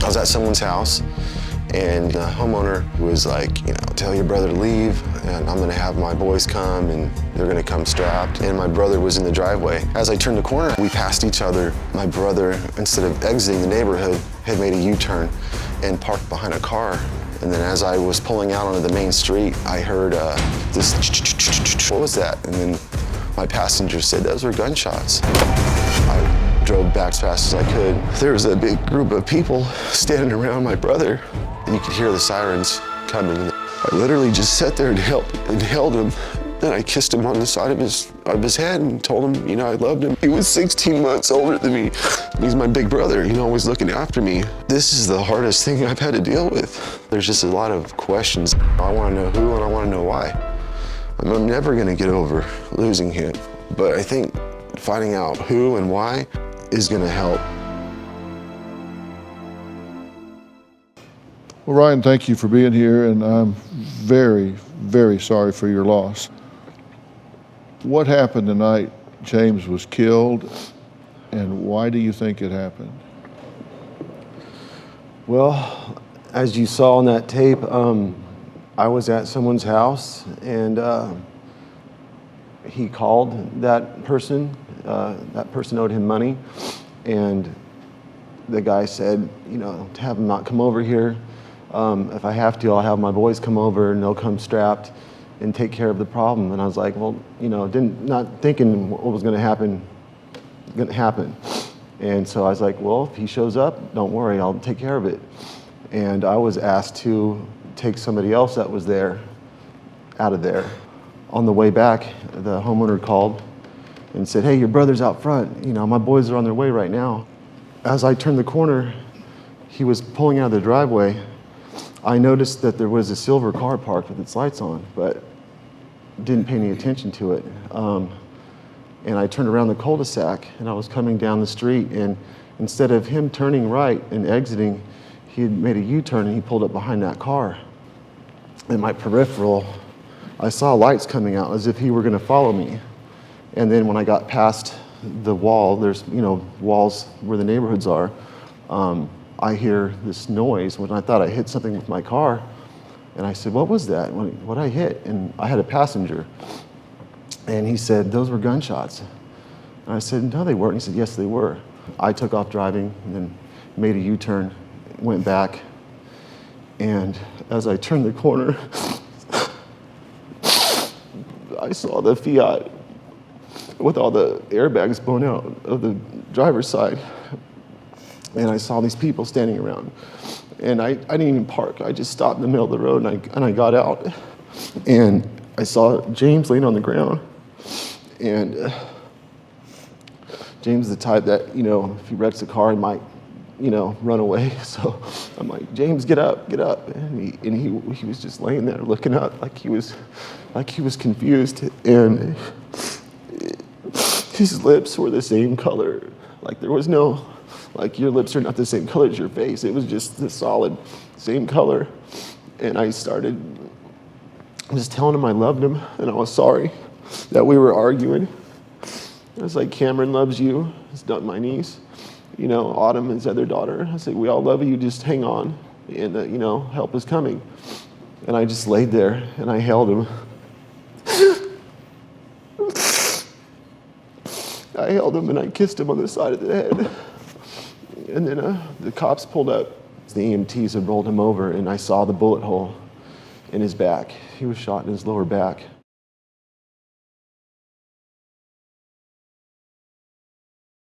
I was at someone's house, and the homeowner was like, tell your brother to leave, and I'm gonna have my boys come, and they're gonna come strapped. And my brother was in the driveway. As I turned the corner, we passed each other. My brother, instead of exiting the neighborhood, had made a U-turn and parked behind a car. And then as I was pulling out onto the main street, I heard this, what was that? And then my passenger said, those were gunshots. I drove back as fast as I could. There was a big group of people standing around my brother, and you could hear the sirens coming. I literally just sat there and held him. Then I kissed him on the side of his head and told him, I loved him. He was 16 months older than me. He's my big brother, always looking after me. This is the hardest thing I've had to deal with. There's just a lot of questions. I want to know who and I want to know why. I'm never going to get over losing him, but I think finding out who and why is going to help. Well, Ryan, thank you for being here, and I'm very, very sorry for your loss. What happened the night James was killed, and why do you think it happened? Well, as you saw on that tape, I was at someone's house, and he called that person. That person owed him money, and the guy said, to have him not come over here. If I have to, I'll have my boys come over, and they'll come strapped and take care of the problem. And I was like, well, not thinking what was going to happen. And so I was like, well, if he shows up, don't worry, I'll take care of it. And I was asked to take somebody else that was there out of there. On the way back, the homeowner called and said, hey, your brother's out front. My boys are on their way right now. As I turned the corner, he was pulling out of the driveway. I noticed that there was a silver car parked with its lights on, but didn't pay any attention to it. And I turned around the cul-de-sac, and I was coming down the street, and instead of him turning right and exiting, he had made a U-turn and he pulled up behind that car. In my peripheral, I saw lights coming out as if he were gonna follow me. And then when I got past the wall, there's walls where the neighborhoods are, I hear this noise when I thought I hit something with my car. And I said, what was that? What I hit? And I had a passenger. And he said, those were gunshots. And I said, no, they weren't. He said, yes, they were. I took off driving and then made a U-turn, went back. And as I turned the corner, I saw the Fiat with all the airbags blown out of the driver's side. And I saw these people standing around. And I didn't even park. I just stopped in the middle of the road and I got out. And I saw James laying on the ground. And James is the type that, if he wrecks a car, he might, run away. So I'm like, James, get up. And he was just laying there looking up like he was confused. And his lips were the same color. Like there was no, your lips are not the same color as your face. It was just the solid same color. And I started just telling him I loved him and I was sorry that we were arguing. I was like, Cameron loves you. It's not my niece. Autumn, his other daughter. I said, we all love you. Just hang on. And, help is coming. And I just laid there and I held him. I held him and I kissed him on the side of the head. And then the cops pulled up. The EMTs had rolled him over and I saw the bullet hole in his back. He was shot in his lower back.